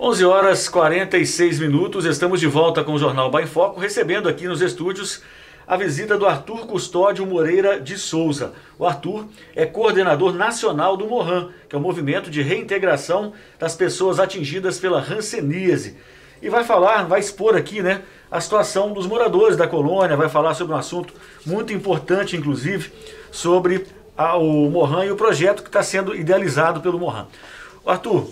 11 horas 46 minutos, estamos de volta com o Jornal Bah em Foco, recebendo aqui nos estúdios a visita do Arthur Custódio Moreira de Souza. O Arthur é coordenador nacional do MOHAN, que é o Movimento de Reintegração das Pessoas Atingidas pela Hanseníase. E vai expor aqui, né, a situação dos moradores da colônia, vai falar sobre um assunto muito importante, inclusive, sobre o MOHAN e o projeto que está sendo idealizado pelo MOHAN. Arthur,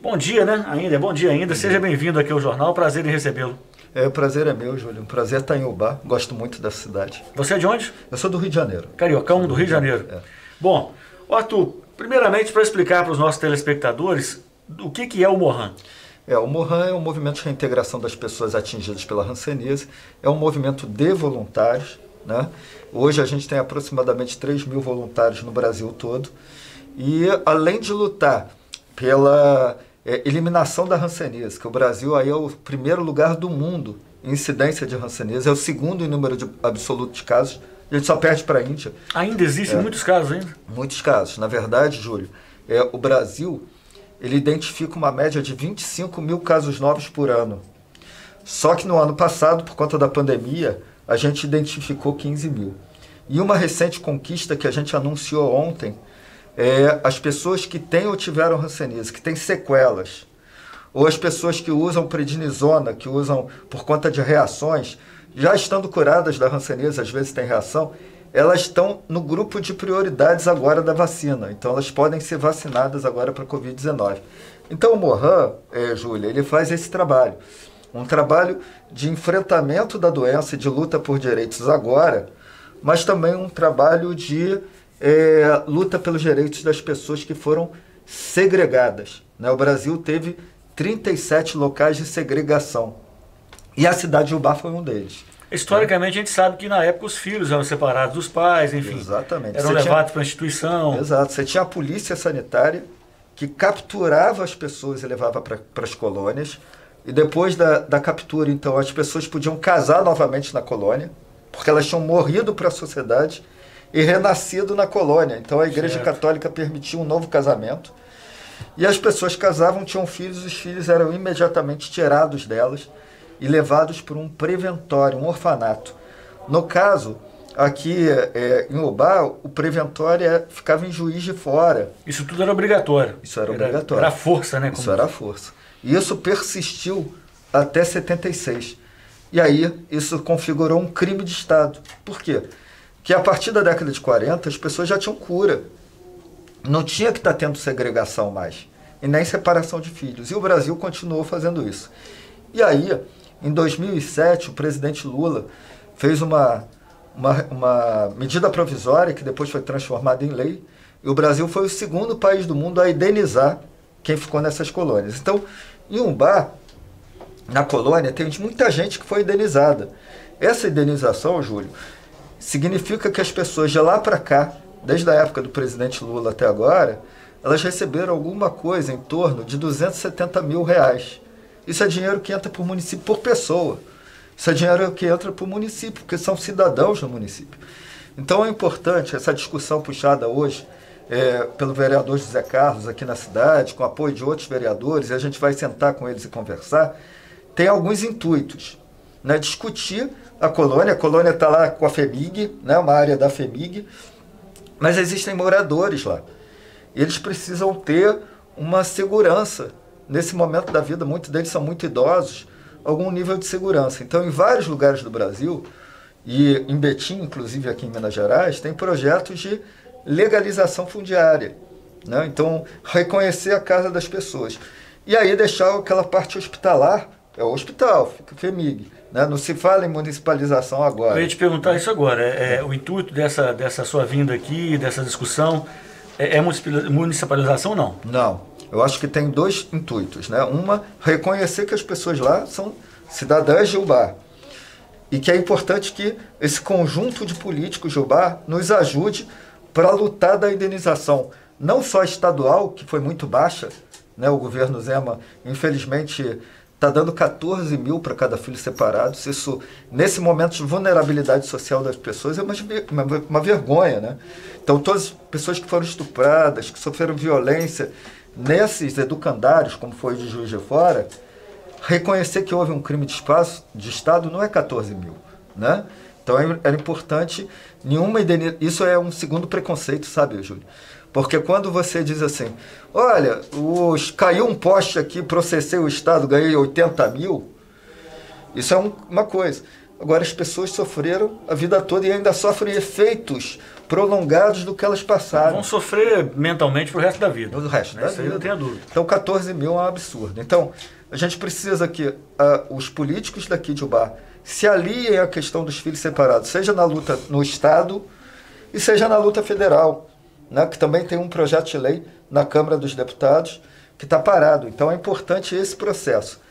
bom dia, né? Bom dia ainda. Seja bem-vindo aqui ao jornal. Prazer em recebê-lo. O prazer é meu, Júlio. Um prazer estar em Ubá. Gosto muito dessa cidade. Você é de onde? Eu sou do Rio de Janeiro. Cariocão do Rio de Janeiro. Bom, Arthur, primeiramente para explicar para os nossos telespectadores o que é o MOHAN. O MOHAN é um movimento de reintegração das pessoas atingidas pela hanseníase. É um movimento de voluntários, né? Hoje a gente tem aproximadamente 3 mil voluntários no Brasil todo. E além de lutar pela eliminação da hanseníase, que o Brasil aí é o primeiro lugar do mundo em incidência de hanseníase, é o segundo em número absoluto de casos, a gente só perde para a Índia. Ainda existem muitos casos ainda? Muitos casos. Na verdade, Júlio, o Brasil ele identifica uma média de 25 mil casos novos por ano. Só que no ano passado, por conta da pandemia, a gente identificou 15 mil. E uma recente conquista que a gente anunciou ontem as pessoas que têm ou tiveram hanseníase, que têm sequelas, ou as pessoas que usam prednisona, que usam por conta de reações, já estando curadas da hanseníase, às vezes tem reação, elas estão no grupo de prioridades agora da vacina. Então elas podem ser vacinadas agora para a Covid-19. Então o MOHAN, Júlia, ele faz esse trabalho. Um trabalho de enfrentamento da doença e de luta por direitos agora, mas também um trabalho de luta pelos direitos das pessoas que foram segregadas, né? O Brasil teve 37 locais de segregação e a cidade de Ubá foi um deles. Historicamente, a gente sabe que na época os filhos eram separados dos pais, enfim. Exatamente. Eram levados para a instituição. Exato. Você tinha a polícia sanitária que capturava as pessoas e levava para as colônias. E depois da captura, então, as pessoas podiam casar novamente na colônia, porque elas tinham morrido para a sociedade e renascido na colônia. Então a Igreja Católica permitia um novo casamento. E as pessoas casavam, tinham filhos, os filhos eram imediatamente tirados delas e levados para um preventório, um orfanato. No caso, aqui em Ubá, o preventório ficava em Juiz de Fora. Isso tudo era obrigatório. Isso era obrigatório. Era força, né? Isso era força. E isso persistiu até 76. E aí, isso configurou um crime de Estado. Por quê? Porque a partir da década de 40, as pessoas já tinham cura. Não tinha que estar tendo segregação mais. E nem separação de filhos. E o Brasil continuou fazendo isso. E aí, em 2007, o presidente Lula fez uma medida provisória, que depois foi transformada em lei, e o Brasil foi o segundo país do mundo a indenizar quem ficou nessas colônias. Então, em Ubá, na colônia, tem muita gente que foi indenizada. Essa indenização, Júlio, significa que as pessoas de lá para cá, desde a época do presidente Lula até agora, elas receberam alguma coisa em torno de R$270 mil. Isso é dinheiro que entra para o município por pessoa. Isso é dinheiro que entra para o município, porque são cidadãos do município. Então é importante essa discussão puxada hoje pelo vereador José Carlos aqui na cidade, com apoio de outros vereadores, e a gente vai sentar com eles e conversar. Tem alguns intuitos, né? Discutir a colônia está lá com a FEMIG, né? Uma área da FEMIG, mas existem moradores lá. Eles precisam ter uma segurança. Nesse momento da vida, muitos deles são muito idosos, algum nível de segurança. Então, em vários lugares do Brasil, e em Betim, inclusive aqui em Minas Gerais, tem projetos de legalização fundiária, né? Então, reconhecer a casa das pessoas. E aí deixar aquela parte hospitalar, é o hospital, fica FEMIG, né? Não se fala em municipalização agora. Eu ia te perguntar isso agora. O intuito dessa sua vinda aqui, dessa discussão, é municipalização ou não? Não. Eu acho que tem dois intuitos, né? Uma, reconhecer que as pessoas lá são cidadãs de Ubá. E que é importante que esse conjunto de políticos de Ubá nos ajude para lutar da indenização, não só estadual, que foi muito baixa, né? O governo Zema, infelizmente, está dando 14 mil para cada filho separado. Isso, nesse momento de vulnerabilidade social das pessoas, é uma vergonha, né? Então, todas as pessoas que foram estupradas, que sofreram violência, nesses educandários, como foi de Juiz de Fora, reconhecer que houve um crime de Estado não é 14 mil, né? Então era importante, isso é um segundo preconceito, sabe, Júlio? Porque quando você diz assim, olha, caiu um poste aqui, processei o Estado, ganhei 80 mil, isso é uma coisa. Agora as pessoas sofreram a vida toda e ainda sofrem efeitos prolongados do que elas passaram. Vão sofrer mentalmente pro resto da vida. O resto da vida. Isso aí não tenho dúvida. Então 14 mil é um absurdo. Então a gente precisa que os políticos daqui de Ubá se aliem à questão dos filhos separados, seja na luta no Estado e seja na luta federal, né, que também tem um projeto de lei na Câmara dos Deputados que está parado. Então é importante esse processo.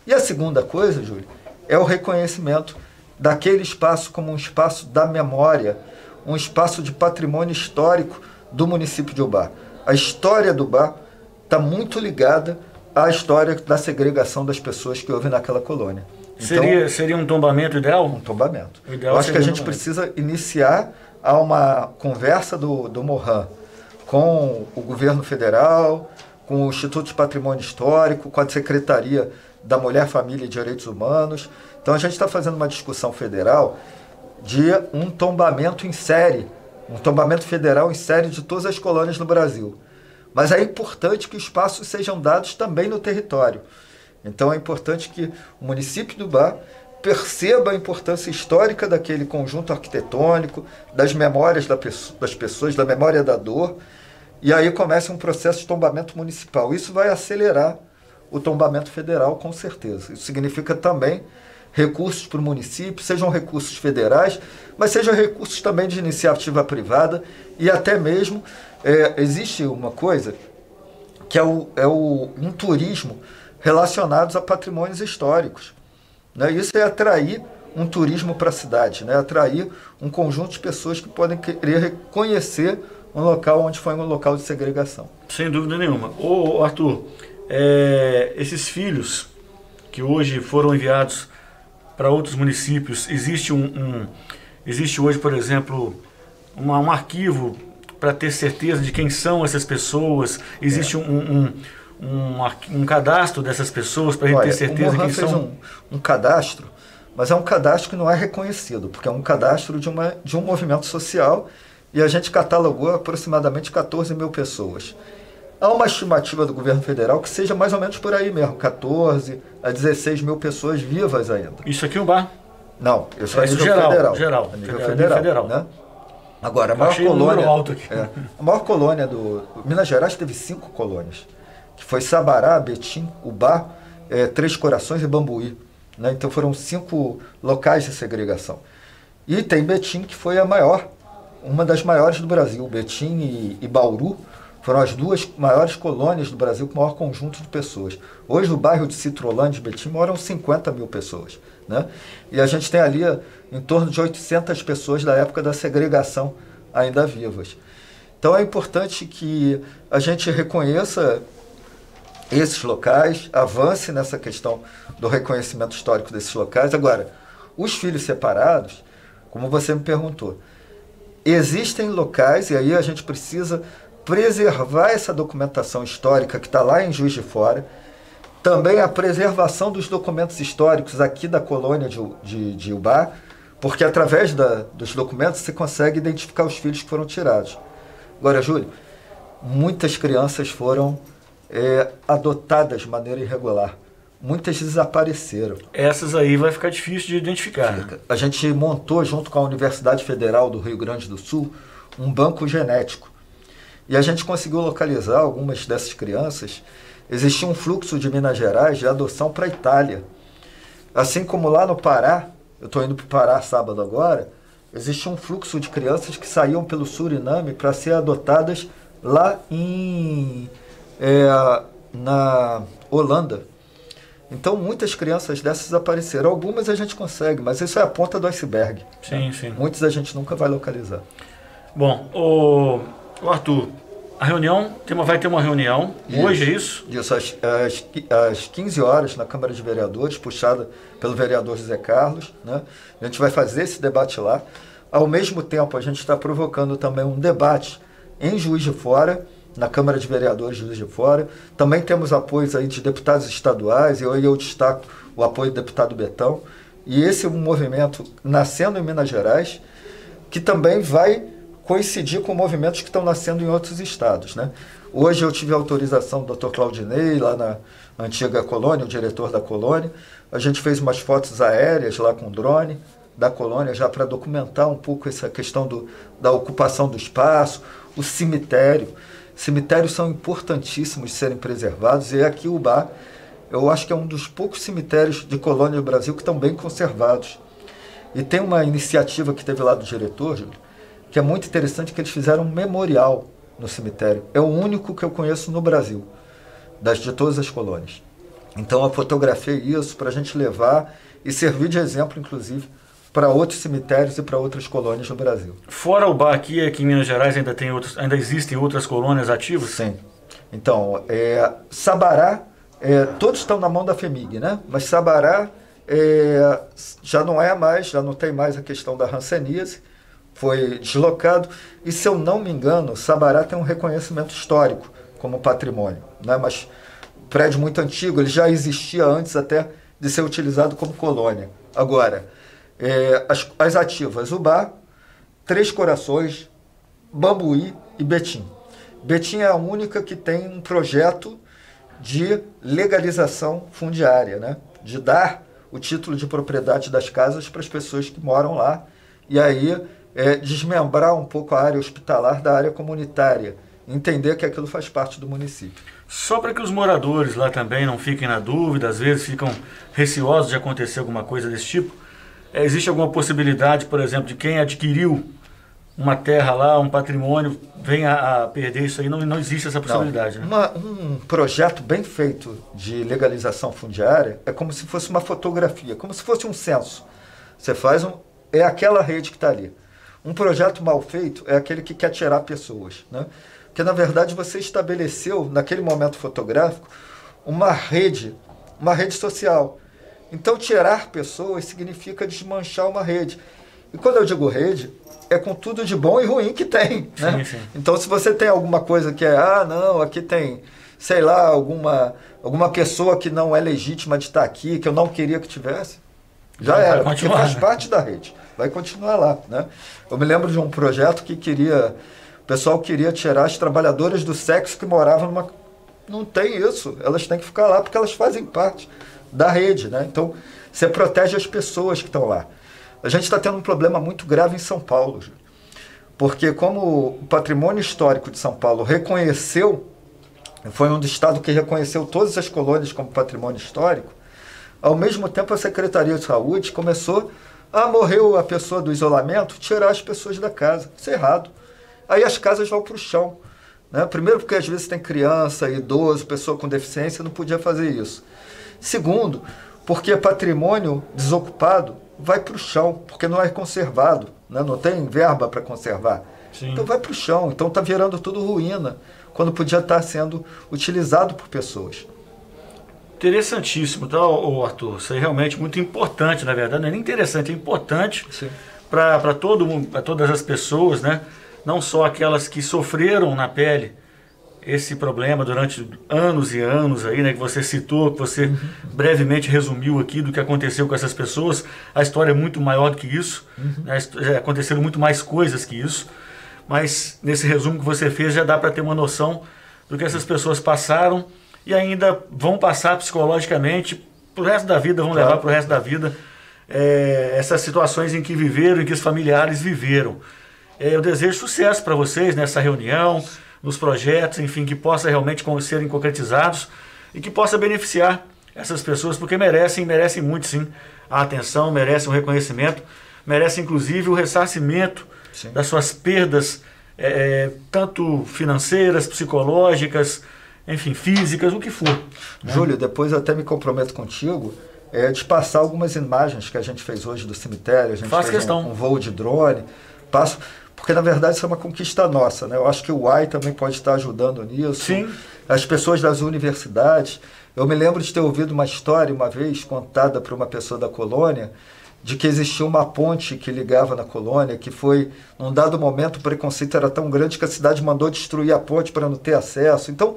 E a segunda coisa, Júlio, é o reconhecimento daquele espaço como um espaço da memória, um espaço de patrimônio histórico do município de Ubá. A história do Ubá está muito ligada à história da segregação das pessoas que houve naquela colônia. Então, seria um tombamento ideal? Um tombamento. Eu acho que a gente precisa iniciar uma conversa do Mohan com o governo federal, com o Instituto de Patrimônio Histórico, com a Secretaria da Mulher, Família e Direitos Humanos. Então a gente está fazendo uma discussão federal de um tombamento em série, um tombamento federal em série de todas as colônias no Brasil. Mas é importante que espaços sejam dados também no território. Então é importante que o município do Ubá perceba a importância histórica daquele conjunto arquitetônico, das memórias das pessoas, da memória da dor, e aí começa um processo de tombamento municipal. Isso vai acelerar o tombamento federal, com certeza. Isso significa também recursos para o município, sejam recursos federais, mas sejam recursos também de iniciativa privada, e até mesmo existe uma coisa que é um turismo relacionado a patrimônios históricos, né? Isso é atrair um turismo para a cidade, né? Atrair um conjunto de pessoas que podem querer reconhecer um local onde foi um local de segregação. Sem dúvida nenhuma. Ô Arthur, esses filhos que hoje foram enviados para outros municípios, existe hoje, por exemplo, um arquivo para ter certeza de quem são essas pessoas? Existe um cadastro dessas pessoas para a gente ter certeza o Mohan quem fez são? Um cadastro, mas é um cadastro que não é reconhecido, porque é um cadastro de um movimento social, e a gente catalogou aproximadamente 14 mil pessoas. Há uma estimativa do governo federal que seja mais ou menos por aí mesmo, 14 a 16 mil pessoas vivas ainda. Isso aqui é um bar? Não, isso é a nível federal. A nível federal. Né? Agora, a maior colônia, alto aqui. A maior colônia do Minas Gerais teve 5 colônias, que foi Sabará, Betim, Ubá, Três Corações e Bambuí. Né? Então foram 5 locais de segregação. E tem Betim, que foi uma das maiores do Brasil. Betim e Bauru foram as 2 maiores colônias do Brasil com o maior conjunto de pessoas. Hoje, no bairro de Citrolândia e Betim, moram 50 mil pessoas. Né? E a gente tem ali em torno de 800 pessoas da época da segregação ainda vivas. Então é importante que a gente reconheça esses locais, avance nessa questão do reconhecimento histórico desses locais. Agora, os filhos separados, como você me perguntou, existem locais, e aí a gente precisa preservar essa documentação histórica que está lá em Juiz de Fora, também a preservação dos documentos históricos aqui da colônia de Ubá, porque através dos documentos você consegue identificar os filhos que foram tirados. Agora, Júlio, muitas crianças foram adotadas de maneira irregular. Muitas desapareceram. Essas aí vai ficar difícil de identificar. Né? A gente montou, junto com a Universidade Federal do Rio Grande do Sul, um banco genético. E a gente conseguiu localizar algumas dessas crianças. Existia um fluxo de Minas Gerais de adoção para a Itália. Assim como lá no Pará, eu estou indo para o Pará sábado agora, existia um fluxo de crianças que saíam pelo Suriname para ser adotadas lá na Holanda. Então muitas crianças dessas apareceram. Algumas a gente consegue, mas isso é a ponta do iceberg. Sim, né? sim. Muitas a gente nunca vai localizar. Bom, o Arthur, a reunião, vai ter uma reunião hoje, é isso? Isso, às 15 horas na Câmara de Vereadores, puxada pelo vereador José Carlos. Né? A gente vai fazer esse debate lá. Ao mesmo tempo, a gente está provocando também um debate em Juiz de Fora, na Câmara de Vereadores de Juiz de Fora. Também temos apoios aí de deputados estaduais, e eu destaco o apoio do deputado Betão. E esse é um movimento nascendo em Minas Gerais, que também vai coincidir com movimentos que estão nascendo em outros estados, né? Hoje eu tive a autorização do Dr. Claudinei, lá na antiga colônia, o diretor da colônia. A gente fez umas fotos aéreas lá com drone da colônia, já para documentar um pouco essa questão da ocupação do espaço, o cemitério. Cemitérios são importantíssimos de serem preservados, e aqui o Bar, eu acho que é um dos poucos cemitérios de colônia do Brasil que estão bem conservados. E tem uma iniciativa que teve lá do diretor, Júlio, que é muito interessante, que eles fizeram um memorial no cemitério. É o único que eu conheço no Brasil, de todas as colônias. Então eu fotografei isso para a gente levar e servir de exemplo, inclusive, para outros cemitérios e para outras colônias no Brasil. Fora o Bar aqui em Minas Gerais, ainda existem outras colônias ativas? Sim. Então, Sabará, todos estão na mão da FEMIG, né? Mas Sabará já não tem mais a questão da hanseníase, foi deslocado, e se eu não me engano, Sabará tem um reconhecimento histórico como patrimônio, né? Mas prédio muito antigo, ele já existia antes até de ser utilizado como colônia. Agora, as ativas, Ubá, Três Corações, Bambuí e Betim. Betim é a única que tem um projeto de legalização fundiária, né? De dar o título de propriedade das casas para as pessoas que moram lá, e aí desmembrar um pouco a área hospitalar da área comunitária, entender que aquilo faz parte do município. Só para que os moradores lá também não fiquem na dúvida, às vezes ficam receosos de acontecer alguma coisa desse tipo, existe alguma possibilidade, por exemplo, de quem adquiriu uma terra lá, um patrimônio, venha a perder isso aí? Não existe essa possibilidade. Não. Né? Um projeto bem feito de legalização fundiária é como se fosse uma fotografia, como se fosse um censo. Você faz é aquela rede que está ali. Um projeto mal feito é aquele que quer tirar pessoas, né? Porque, na verdade, você estabeleceu, naquele momento fotográfico, uma rede social. Então, tirar pessoas significa desmanchar uma rede. E quando eu digo rede, é com tudo de bom e ruim que tem, né? Sim. Então, se você tem alguma coisa que não, aqui tem, sei lá, alguma pessoa que não é legítima de estar aqui, que eu não queria que tivesse, já era, porque faz parte da rede. Vai continuar lá, né? Eu me lembro de um projeto que o pessoal queria tirar as trabalhadoras do sexo que moravam numa... Não tem isso, elas têm que ficar lá porque elas fazem parte da rede, né? Então, você protege as pessoas que estão lá. A gente está tendo um problema muito grave em São Paulo, Júlio, porque como o patrimônio histórico de São Paulo foi um dos estados que reconheceu todas as colônias como patrimônio histórico, ao mesmo tempo a Secretaria de Saúde começou morreu a pessoa do isolamento, tirar as pessoas da casa. Isso é errado. Aí as casas vão para o chão, né? Primeiro porque às vezes tem criança, idoso, pessoa com deficiência, não podia fazer isso. Segundo, porque patrimônio desocupado vai para o chão, porque não é conservado, né? Não tem verba para conservar. Sim. Então vai para o chão, então está virando tudo ruína, quando podia estar sendo utilizado por pessoas. Interessantíssimo, tá, Arthur? Isso é realmente muito importante, na verdade. Não é nem interessante, é importante para todas as pessoas, né? Não só aquelas que sofreram na pele esse problema durante anos e anos aí, né? Que você citou, que você brevemente resumiu aqui do que aconteceu com essas pessoas. A história é muito maior do que isso, né? Aconteceram muito mais coisas que isso, mas nesse resumo que você fez já dá para ter uma noção do que essas pessoas passaram e ainda vão passar psicologicamente pro resto da vida, vão levar pro resto da vida essas situações em que viveram, em que os familiares viveram. Eu desejo sucesso para vocês nessa reunião, nos projetos, enfim, que possa realmente serem concretizados e que possa beneficiar essas pessoas, porque merecem muito sim a atenção, merecem o reconhecimento, merecem inclusive o ressarcimento das suas perdas, tanto financeiras, psicológicas, enfim, físicas, o que for. Né? Júlio, depois eu até me comprometo contigo de passar algumas imagens que a gente fez hoje do cemitério. A gente fez um voo de drone. Porque na verdade isso é uma conquista nossa, né? Eu acho que o UAI também pode estar ajudando nisso. Sim. As pessoas das universidades. Eu me lembro de ter ouvido uma história uma vez contada por uma pessoa da colônia de que existia uma ponte que ligava na colônia, que foi, num dado momento, o preconceito era tão grande que a cidade mandou destruir a ponte para não ter acesso. Então,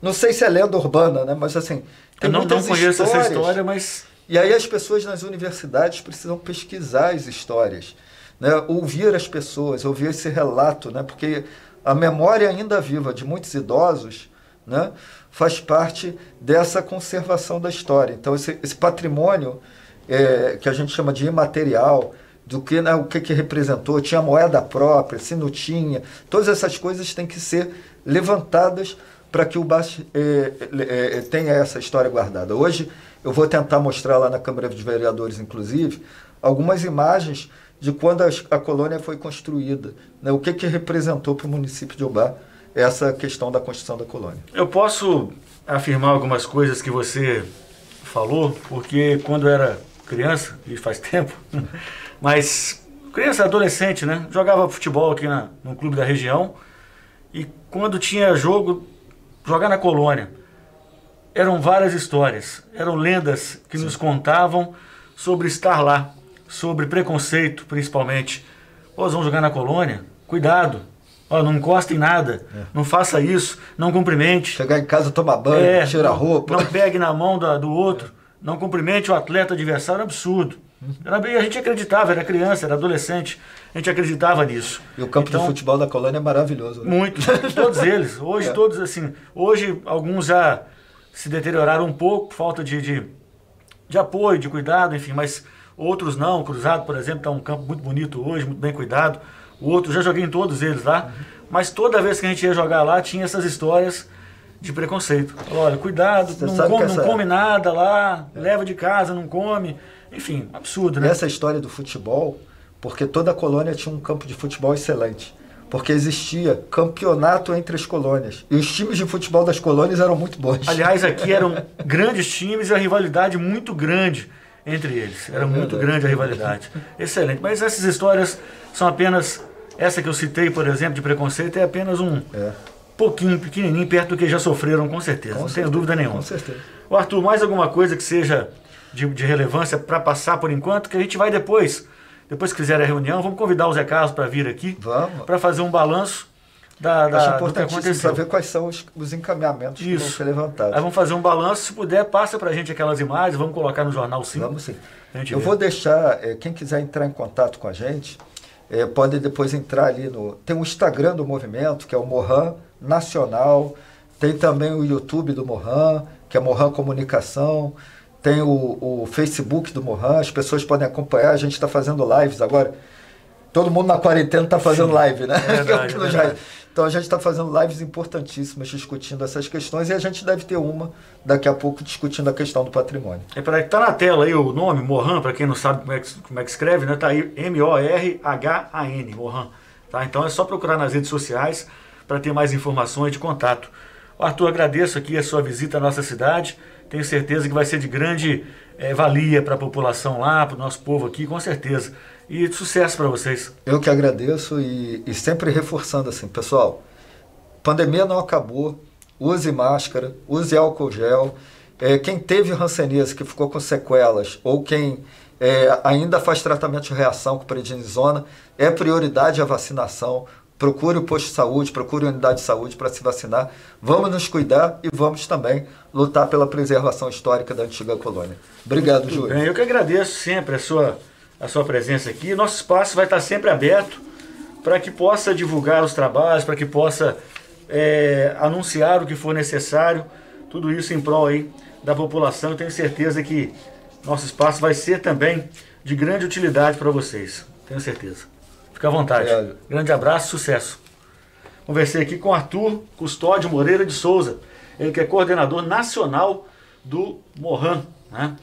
não sei se é lenda urbana, né? Mas assim, tem eu não conheço histórias, essa história, mas... E aí as pessoas nas universidades precisam pesquisar as histórias, né? Ouvir as pessoas, ouvir esse relato, né? Porque a memória ainda viva de muitos idosos, né, faz parte dessa conservação da história. Então, esse patrimônio que a gente chama de imaterial, do que, né, o que representou, tinha moeda própria, se não tinha, todas essas coisas têm que ser levantadas para que o BAS tenha essa história guardada. Hoje, eu vou tentar mostrar lá na Câmara dos Vereadores, inclusive, algumas imagens de quando a colônia foi construída, né, o que representou para o município de Ubá essa questão da construção da colônia. Eu posso afirmar algumas coisas que você falou, porque quando eu era criança, e faz tempo, mas criança, adolescente, né? Jogava futebol aqui no clube da região, e quando tinha jogo, jogar na colônia. Eram várias histórias, eram lendas que nos contavam sobre estar lá, sobre preconceito, principalmente. Pô, vamos jogar na colônia? Cuidado. Ó, não encosta em nada, não faça isso, não cumprimente. Chegar em casa, tomar banho, tirar a roupa. Não pegue na mão do outro, não cumprimente o atleta adversário, é um absurdo. A gente acreditava, era criança, era adolescente, a gente acreditava nisso. E o campo de futebol da colônia é maravilhoso. Né? Muito, todos eles. Hoje, todos assim, hoje alguns já se deterioraram um pouco, falta de apoio, de cuidado, enfim, mas outros não. O Cruzado, por exemplo, está um campo muito bonito hoje, muito bem cuidado. O outro, já joguei em todos eles lá, mas toda vez que a gente ia jogar lá, tinha essas histórias de preconceito. Olha, cuidado, não come nada lá, leva de casa, não come. Enfim, absurdo, né? Essa história do futebol, porque toda a colônia tinha um campo de futebol excelente. Porque existia campeonato entre as colônias. E os times de futebol das colônias eram muito bons. Aliás, aqui eram grandes times e a rivalidade muito grande entre eles. Era muito grande a rivalidade. Excelente. Mas essas histórias são apenas... Essa que eu citei, por exemplo, de preconceito, é apenas um pouquinho, pequenininho, perto do que já sofreram, com certeza. Não tenho dúvida nenhuma. Com certeza. Arthur, mais alguma coisa que seja de relevância para passar por enquanto, que a gente vai depois que fizer a reunião, vamos convidar o Zé Carlos para vir aqui, para fazer um balanço do que aconteceu. Para ver quais são os encaminhamentos que vão ser levantados. Aí vamos fazer um balanço, se puder, passa para a gente aquelas imagens, vamos colocar no jornal sim. Vamos sim. Eu vou deixar, quem quiser entrar em contato com a gente, pode depois entrar ali tem o Instagram do movimento, que é o Mohan Nacional, tem também o YouTube do Mohan, que é Mohan Comunicação, tem o Facebook do Mohan, as pessoas podem acompanhar, a gente está fazendo lives agora, todo mundo na quarentena está fazendo live, né? Verdade, verdade. Então a gente está fazendo lives importantíssimas discutindo essas questões e a gente deve ter uma daqui a pouco discutindo a questão do patrimônio. Tá na tela aí o nome, Mohan, para quem não sabe como é que escreve, né? Tá aí M-O-R-H-A-N, Mohan. Tá? Então é só procurar nas redes sociais para ter mais informações de contato. Arthur, agradeço aqui a sua visita à nossa cidade. Tenho certeza que vai ser de grande valia para a população lá, para o nosso povo aqui, com certeza. E sucesso para vocês. Eu que agradeço e sempre reforçando assim, pessoal, pandemia não acabou, use máscara, use álcool gel. Quem teve hanseníase, que ficou com sequelas, ou quem ainda faz tratamento de reação com prednisona, é prioridade a vacinação. Procure o posto de saúde, procure a unidade de saúde para se vacinar. Vamos nos cuidar e vamos também lutar pela preservação histórica da antiga colônia. Obrigado, Júlio. Bem, eu que agradeço sempre a sua presença aqui. Nosso espaço vai estar sempre aberto para que possa divulgar os trabalhos, para que possa anunciar o que for necessário. Tudo isso em prol aí da população. Eu tenho certeza que nosso espaço vai ser também de grande utilidade para vocês. Tenho certeza. Fique à vontade. Obrigado. Grande abraço, sucesso. Conversei aqui com Arthur Custódio Moreira de Souza, ele que é coordenador nacional do Mohan, né?